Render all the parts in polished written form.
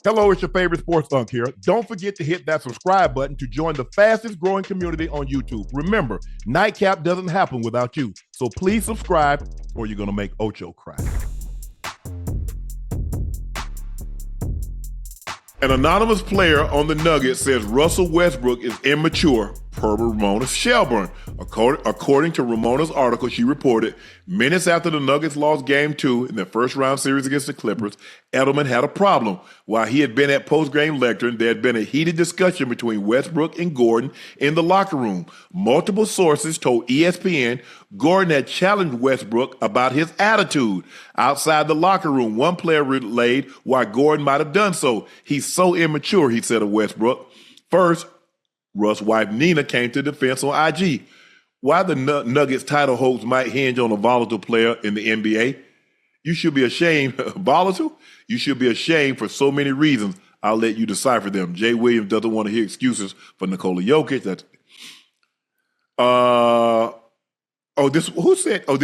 Hello, it's your favorite sports Unc here. Don't forget to hit that subscribe button to join the fastest growing community on YouTube. Remember, Nightcap doesn't happen without you. So please subscribe or you're going to make Ocho cry. An anonymous player on the Nuggets says Russell Westbrook is immature, per Ramona Shelburne. According to Ramona's article, she reported minutes after the Nuggets lost Game 2 in their first round series against the Clippers, Edelman had a problem. While he had been at post-game lectern, there had been a heated discussion between Westbrook and Gordon in the locker room. Multiple sources told ESPN Gordon had challenged Westbrook about his attitude. Outside the locker room, one player relayed why Gordon might have done so. He's so immature, he said of Westbrook. First, Russ' wife Nina came to defense on IG. Why the Nuggets title hopes might hinge on a volatile player in the NBA? You should be ashamed. Volatile? You should be ashamed for so many reasons. I'll let you decipher them. Jay Williams doesn't want to hear excuses for Nikola Jokic. That's this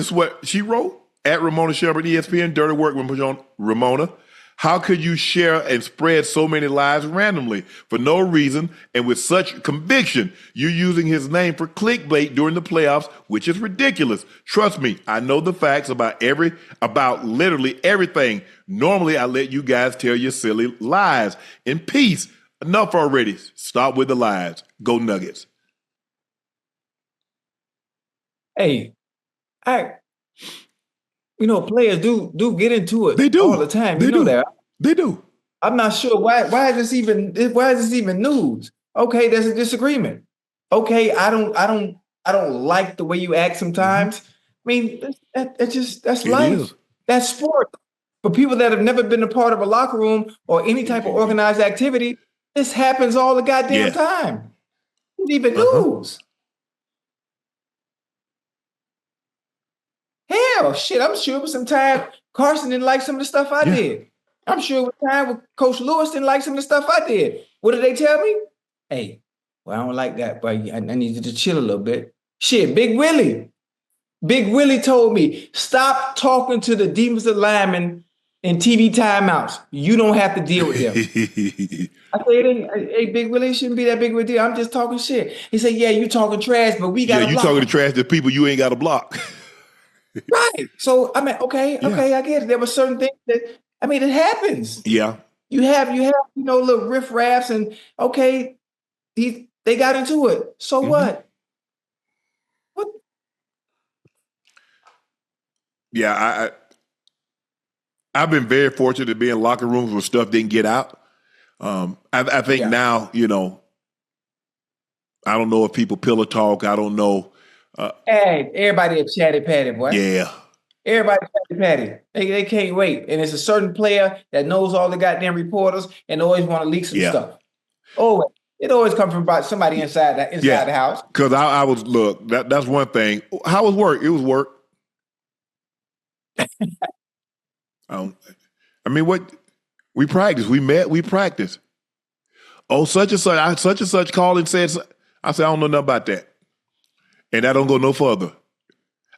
is what she wrote at Ramona Shelburne, ESPN. Dirty work with Ramona. How could you share and spread so many lies randomly for no reason and with such conviction? You're using his name for clickbait during the playoffs, which is ridiculous. Trust me, I know the facts about literally everything. Normally, I let you guys tell your silly lies in peace. Enough already. Stop with the lies. Go Nuggets. Hey, players do get into it. They do all the time. They do. That. They do. I'm not sure why is this even news? Okay, there's a disagreement. Okay, I don't like the way you act sometimes. I mean, that's life. Is. That's sport. For people that have never been a part of a locker room or any type of organized activity, this happens all the goddamn time. It's even news. Hell, shit, I'm sure it was some time Carson didn't like some of the stuff I did. I'm sure it was time when Coach Lewis didn't like some of the stuff I did. What did they tell me? Hey, well, I don't like that, but I need you to chill a little bit. Shit, Big Willie told me, stop talking to the defensive linemen in TV timeouts. You don't have to deal with them. I said, hey, Big Willie, shouldn't be that big of a deal. I'm just talking shit. He said, yeah, you talking trash, but we got to block. Yeah, you talking trash to people you ain't got to block. Right. So I mean, okay, I get it. There were certain things that it happens. Yeah. You have little riff-raffs and okay, they got into it. So what? What? Yeah, I've been very fortunate to be in locker rooms where stuff didn't get out. I think now, I don't know if people pillow talk. I don't know. Hey, everybody a chatty patty, boy. Yeah. Everybody chatty patty. They can't wait. And it's a certain player that knows all the goddamn reporters and always want to leak some stuff. Oh, it always comes from somebody inside the house. Because that's one thing. How was work? It was work. What? We practiced. We met. We practiced. Oh, such and such called and said. I said, I don't know nothing about that. And that don't go no further.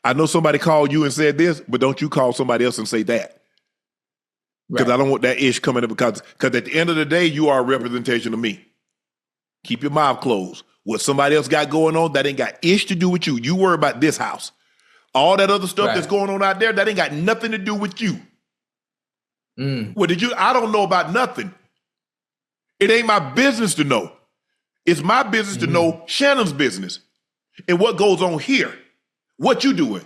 I know somebody called you and said this, but don't you call somebody else and say that. Because I don't want that ish coming up because at the end of the day, you are a representation of me. Keep your mouth closed. What somebody else got going on, that ain't got ish to do with you. You worry about this house. All that other stuff that's going on out there, that ain't got nothing to do with you. Well, I don't know about nothing. It ain't my business to know. It's my business to know Shannon's business. And what goes on here, what you doing,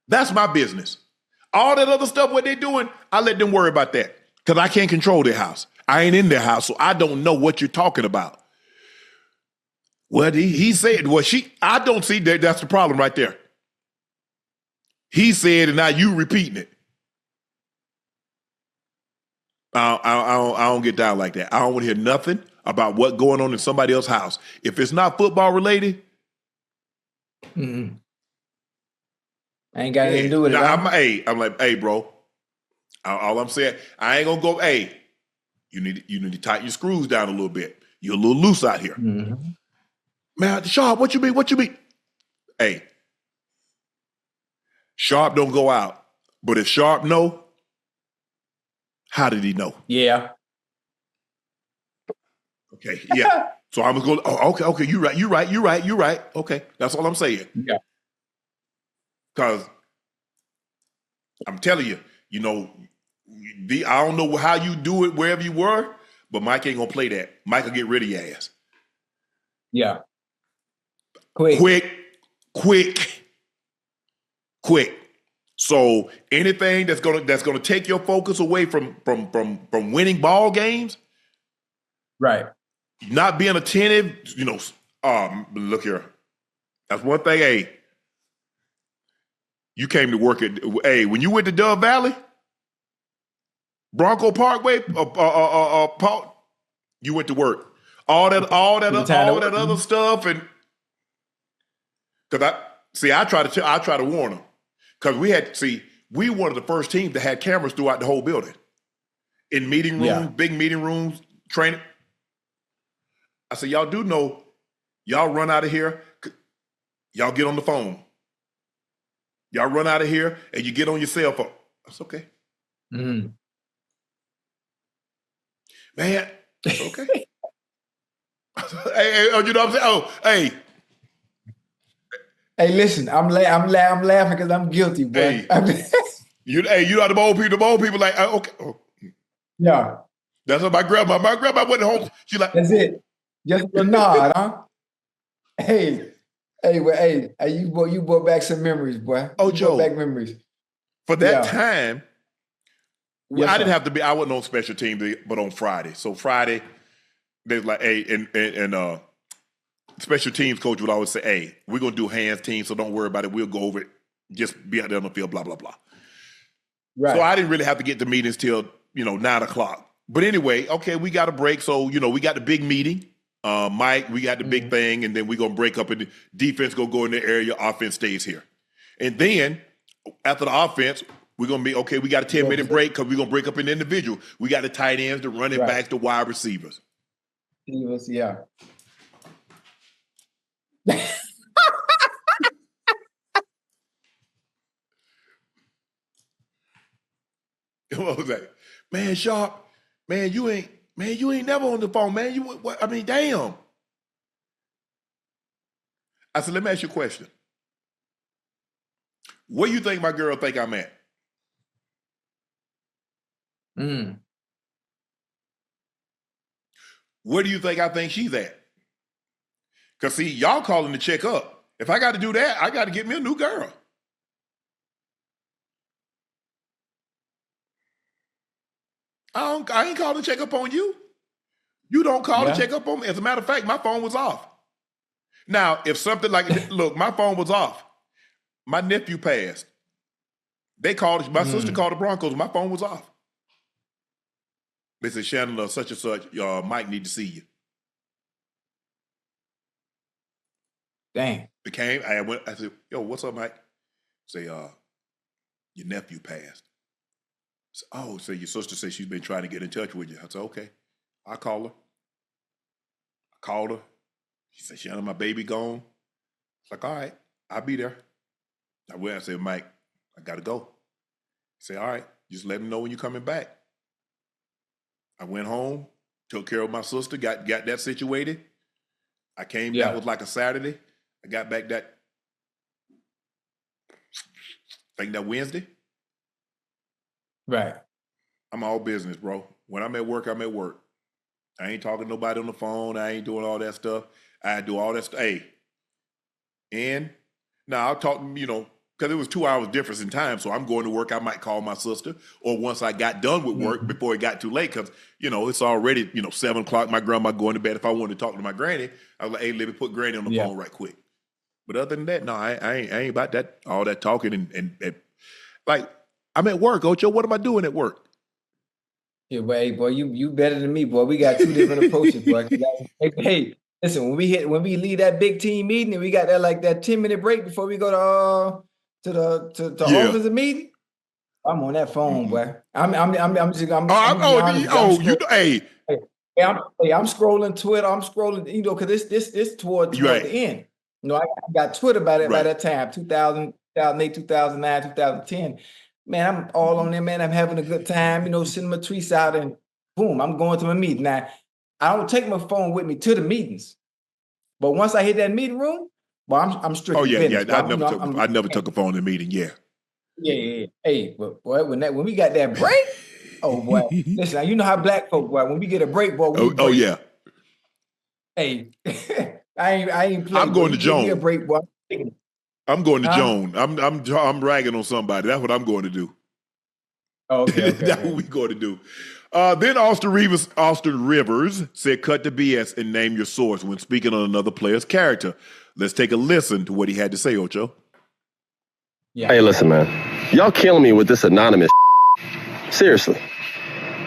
that's my business. All that other stuff, what they doing, I let them worry about that because I can't control their house. I ain't in their house, so I don't know what you're talking about. Well, he said, I don't see that. That's the problem right there. He said, and now you repeating it. I don't get down like that. I don't want to hear nothing about what's going on in somebody else's house. If it's not football related, I ain't got anything to do with it. I'm like, hey, bro. All I'm saying, I ain't gonna go. Hey, you need to tighten your screws down a little bit. You're a little loose out here, man. Sharpe, what you mean? What you mean? Hey, Sharpe don't go out, but if Sharpe know, how did he know? Yeah. Okay, yeah. So I'm going. Oh, okay. You're right. Okay, that's all I'm saying. Yeah. Because I'm telling you, I don't know how you do it wherever you were, but Mike ain't gonna play that. Mike will get rid of your ass. Yeah. Quick. So anything that's gonna take your focus away from winning ball games, Right. not being attentive, look here. That's one thing. Hey, you came to work at. Hey, when you went to Dove Valley, Bronco Parkway, Park, you went to work. All that other stuff, and because I try to warn them because we one of the first teams that had cameras throughout the whole building, in meeting rooms, big meeting rooms, training. I said, y'all do know, y'all run out of here, y'all get on the phone. Y'all run out of here and you get on your cell phone. That's okay. Mm-hmm. Man, that's okay. Hey, you know what I'm saying? Oh, hey. Hey, listen, I'm laughing because I'm guilty, boy. Hey, you know the old people like, okay. Oh. Yeah. That's what my grandma went home. She like, that's it. Just a nod, huh? Hey, you brought back some memories, boy. Oh, you Joe, brought back memories. For that time, yes, I didn't have to be. I wasn't on special team, but on Friday. So Friday, there's like, hey, and special teams coach would always say, hey, we're gonna do hands team, so don't worry about it. We'll go over it. Just be out there on the field, blah blah blah. Right. So I didn't really have to get to meetings till 9:00. But anyway, okay, we got a break. So we got the big meeting. Mike, we got the big thing, and then we're going to break up, and the defense going to go in the area, offense stays here. And then, after the offense, we're going to be, okay, we got a 10-minute break because we're going to break up an individual. We got the tight ends, the running backs, the wide receivers. Yeah. What was that? Man, Sharpe, man, you ain't never on the phone, man. Damn. I said, let me ask you a question. Where do you think my girl think I'm at? Where do you think she's at? Because, see, y'all calling to check up. If I got to do that, I got to get me a new girl. I ain't calling to check up on you. You don't call to check up on me. As a matter of fact, my phone was off. Now, if something like, look, my phone was off. My nephew passed. They called, my sister called the Broncos. My phone was off. They said, Shannon, such and such, Mike need to see you. Dang. I said, yo, what's up, Mike? Say, your nephew passed. So your sister said she's been trying to get in touch with you. I said, okay. I'll call her. I called her. She said, Shannon, my baby gone. It's like, all right, I'll be there. I said, Mike, I got to go. He said, all right, just let me know when you're coming back. I went home, took care of my sister, got that situated. I came, that was like a Saturday. I got back that Wednesday. Right. I'm all business, bro. When I'm at work, I'm at work. I ain't talking to nobody on the phone. I ain't doing all that stuff. I do all that stuff. Hey, and now I'll talk, because it was 2 hours difference in time. So I'm going to work. I might call my sister, or once I got done with work before it got too late, because, it's already, 7 o'clock. My grandma going to bed. If I wanted to talk to my granny, I was like, hey, let me put granny on the phone right quick. But other than that, no, I ain't about that, all that talking and like, I'm at work, Ocho. What am I doing at work? Yeah, boy, you better than me, boy. We got two different approaches, boy. Hey, listen, when we leave that big team meeting and we got that 10-minute break before we go to the offensive meeting, I'm on that phone, boy. I'm scrolling Twitter. I'm scrolling, because this toward the end. I got Twitter by that time, 2008, 2009, 2010. Man, I'm all on there, man. I'm having a good time, sending my tweets out, and boom, I'm going to my meeting. Now, I don't take my phone with me to the meetings. But once I hit that meeting room, well, I'm strictly Oh yeah, business. yeah. Well, I never took a phone in a meeting. Yeah. Yeah. Hey, but boy, when we got that break, oh boy, listen, you know how black folk, boy, when we get a break, boy, we Oh break. yeah. Hey, I ain't I'm playing. going When to you give me a Joan. break, boy, I'm going to huh? Joan. I'm ragging on somebody. That's what I'm going to do. Oh, That's what we're going to do. Then Austin Rivers said, cut the BS and name your source when speaking on another player's character. Let's take a listen to what he had to say, Ocho. Yeah. Hey, listen, man. Y'all killing me with this anonymous seriously.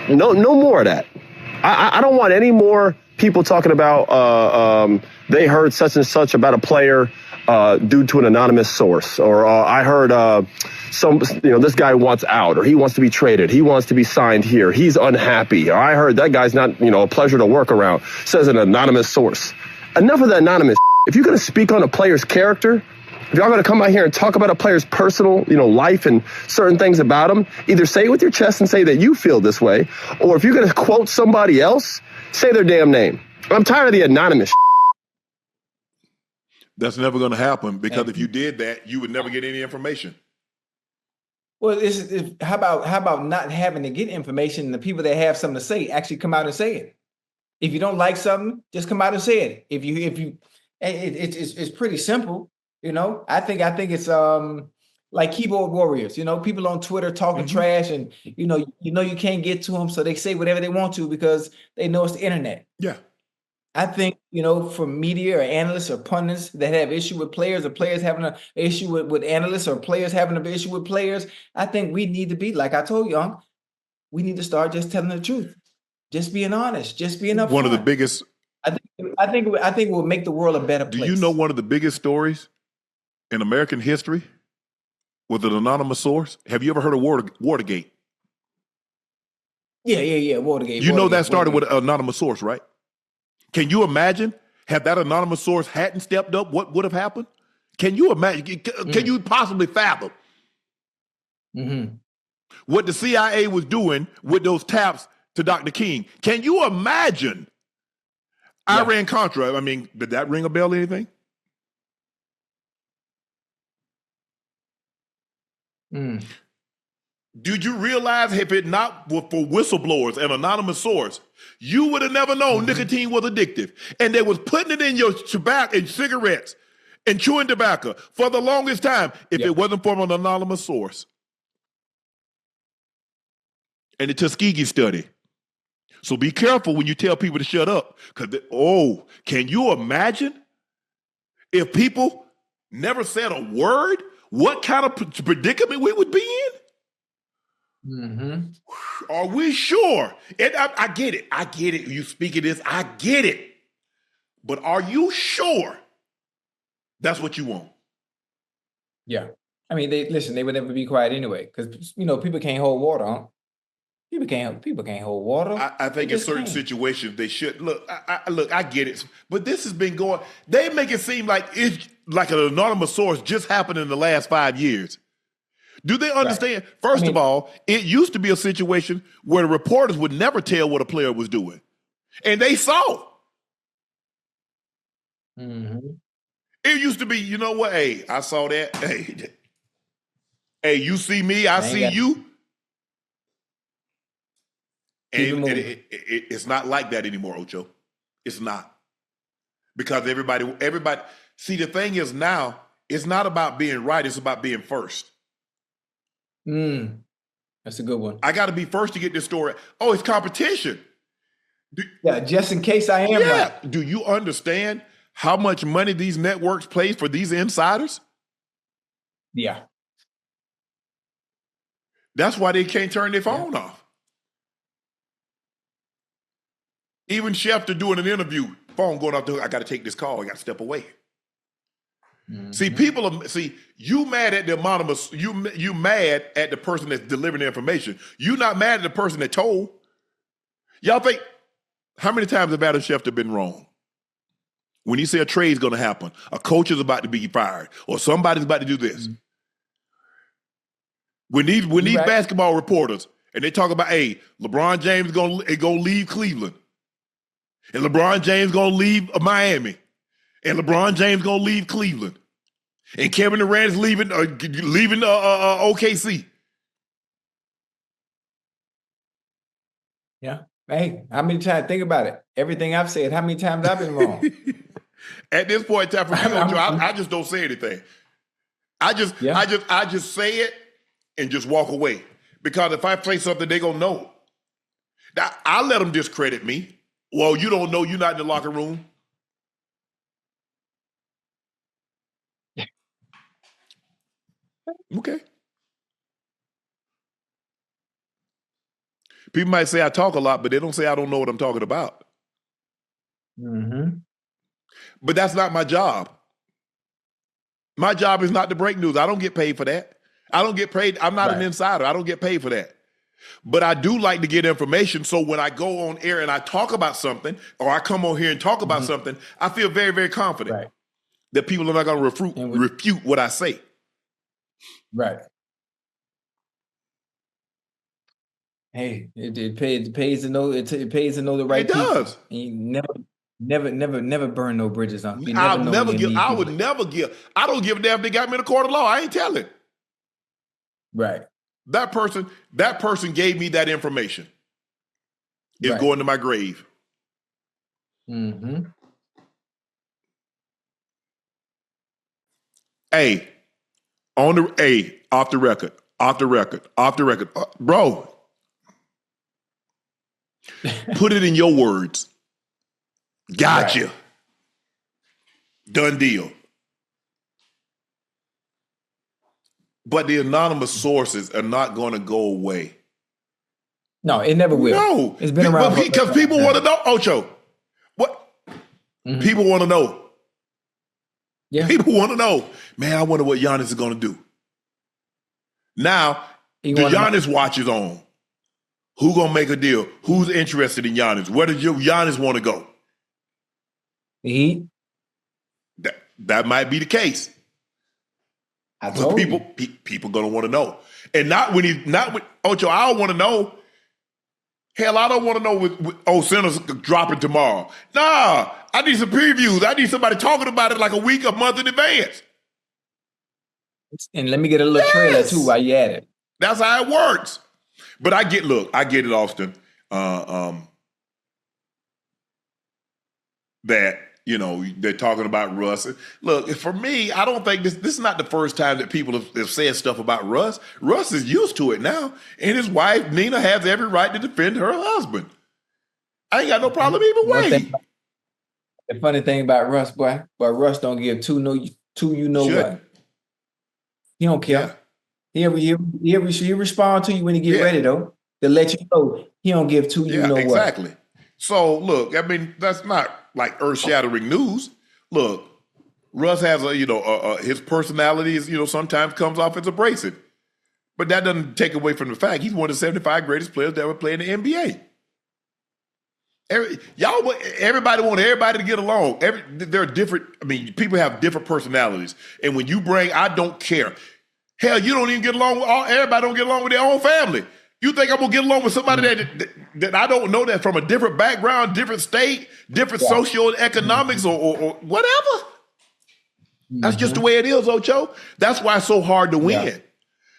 No more of that. I don't want any more people talking about they heard such and such about a player due to an anonymous source, or I heard this guy wants out, or he wants to be traded, he wants to be signed here, he's unhappy, or I heard that guy's not a pleasure to work around, says an anonymous source. Enough of the anonymous. If you're going to speak on a player's character, if y'all going to come out here and talk about a player's personal, life and certain things about him, either say it with your chest and say that you feel this way, or if you're going to quote somebody else, say their damn name. I'm tired of the anonymous. That's never going to happen, because if you did that, you would never get any information. Well, how about not having to get information, and the people that have something to say actually come out and say it. If you don't like something, just come out and say it. It's pretty simple. I think it's like keyboard warriors. People on Twitter talking trash, and you can't get to them, so they say whatever they want to because they know it's the internet. Yeah. I think for media or analysts or pundits that have issue with players, or players having an issue with analysts, or players having an issue with players, I think we need to be, like I told you, we need to start just telling the truth, just being honest, just being upfront. One of the biggest. I think it will make the world a better place. Do you know one of the biggest stories in American history with an anonymous source? Have you ever heard of Watergate? Yeah. Watergate. You know that started with an anonymous source, right? Can you imagine, had that anonymous source hadn't stepped up, what would have happened? Can you imagine? Can you possibly fathom what the CIA was doing with those taps to Dr. King? Can you imagine Iran-Contra? I mean, did that ring a bell or anything? Did you realize if it not were for whistleblowers and anonymous source, you would have never known nicotine was addictive, and they was putting it in your tobacco and cigarettes and chewing tobacco for the longest time if it wasn't from an anonymous source. And the Tuskegee study. So be careful when you tell people to shut up, because can you imagine if people never said a word, what kind of predicament we would be in? Are we sure? And I get it. I get it. You speak of this. I get it. But are you sure that's what you want? Yeah. I mean, they would never be quiet anyway, because people can't hold water, huh? People can't hold water. I think in certain situations they should. Look, I get it. But this has been going, they make it seem like it's like an anonymous source just happened in the last 5 years. Do they understand? Right. First of all, it used to be a situation where the reporters would never tell what a player was doing. And they saw. It used to be, you know what? Hey, I saw that. Hey, you see me, I see you. And it's not like that anymore, Ocho. It's not. Because everybody, see, the thing is now, it's not about being right, it's about being first. That's a good one. I got to be first to get this story. Oh, it's competition. Just in case I am right. Do you understand how much money these networks pay for these insiders? Yeah. That's why they can't turn their phone off. Even Schefter doing an interview, phone going off, I got to take this call, I got to step away. See, you mad at the anonymous, you mad at the person that's delivering the information. You not mad at the person that told. Y'all think, how many times have Adam Schefter been wrong? When he said a trade's going to happen, a coach is about to be fired, or somebody's about to do this. When these basketball reporters, and they talk about, hey, LeBron James is going to leave Cleveland. And LeBron James gonna leave Miami. And LeBron James gonna leave Cleveland. And Kevin Durant is leaving OKC. Yeah. Hey, how many times? Think about it. Everything I've said, how many times I've been wrong? At this point in time, for me, I just don't say anything. I just say it and just walk away. Because if I say something, they gonna know. I let them discredit me. Well, you don't know, you're not in the locker room. Okay. People might say I talk a lot, but they don't say I don't know what I'm talking about. Mm-hmm. But that's not my job. My job is not to break news. I don't get paid for that. I don't get paid. I'm not an insider. I don't get paid for that. But I do like to get information, so when I go on air and I talk about something, or I come on here and talk about something, I feel very, very confident that people are not going to refute what I say. Right. Hey, it pays to know it pays to know the right people. It does. And you never burn no bridges on. I would never give. I don't give a damn if they got me in a court of law. I ain't telling. Right. That person gave me that information. It's going to my grave. Mm-hmm. Hey, off the record, bro. Put it in your words. Gotcha. Right. Done deal. But the anonymous sources are not going to go away. No, it never will. No. It's been around. Because people want to know, Ocho. What? Mm-hmm. People want to know. Yeah. People want to know. Man, I wonder what Giannis is going to do. Now, the Giannis watch is on. Who going to make a deal? Who's interested in Giannis? Where does Giannis want to go? The Heat. That might be the case. I told people gonna want to know, and not when Ocho. I don't want to know. Hell, I don't want to know with Center's dropping tomorrow. Nah, I need some previews. I need somebody talking about it like a month in advance. And let me get a little trailer too while you at it. That's how it works. But I get it, Austin. That. They're talking about Russ. Look, for me, I don't think this is not the first time that people have said stuff about Russ. Russ is used to it now, and his wife, Nina, has every right to defend her husband. I ain't got no problem either way. The funny thing about Russ, boy, Russ don't give two what. He don't care. Yeah. He'll respond to you when he get ready, though, to let you know he don't give two what. Exactly. So, look, I mean, that's not like earth-shattering news. Look, Russ has his personality is, sometimes comes off as abrasive. But that doesn't take away from the fact he's one of the 75 greatest players that ever played in the NBA. Everybody want everybody to get along. They're different. I mean, people have different personalities. And when you bring, I don't care. Hell, you don't even get along with everybody don't get along with their own family. You think I'm going to get along with somebody that I don't know, that from a different background, different state, different socioeconomics or whatever? That's just the way it is, Ocho. That's why it's so hard to win. Yeah.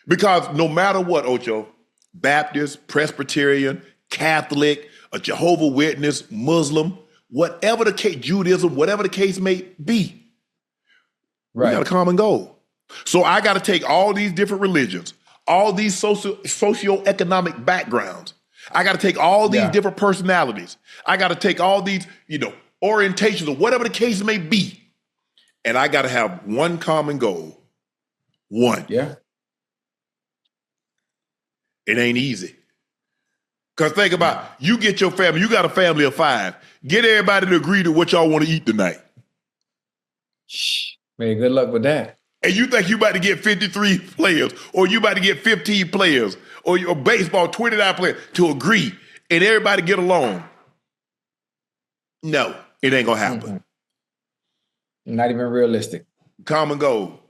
Because no matter what, Ocho, Baptist, Presbyterian, Catholic, a Jehovah's Witness, Muslim, whatever the case, Judaism, whatever the case may be, we got a common goal. So I got to take all these different religions, all these socioeconomic backgrounds. I got to take all these different personalities. I got to take all these, orientations or whatever the case may be. And I got to have one common goal. One. Yeah. It ain't easy. Because think about, you get your family, you got a family of 5. Get everybody to agree to what y'all want to eat tonight. Man, good luck with that. And you think you about to get 53 players, or you about to get 15 players, or your baseball 29 players to agree and everybody get along. No, it ain't gonna happen. Not even realistic. Common goal.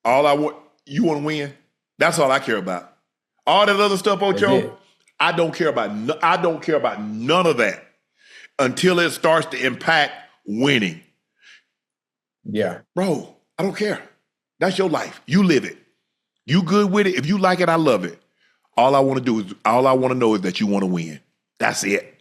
All I want, you want to win? That's all I care about. All that other stuff, Ocho, I don't care about. I don't care about none of that. until it starts to impact winning. Yeah. Bro, I don't care. That's your life. You live it. You good with it. If you like it, I love it. All I want to know is that you want to win. That's it.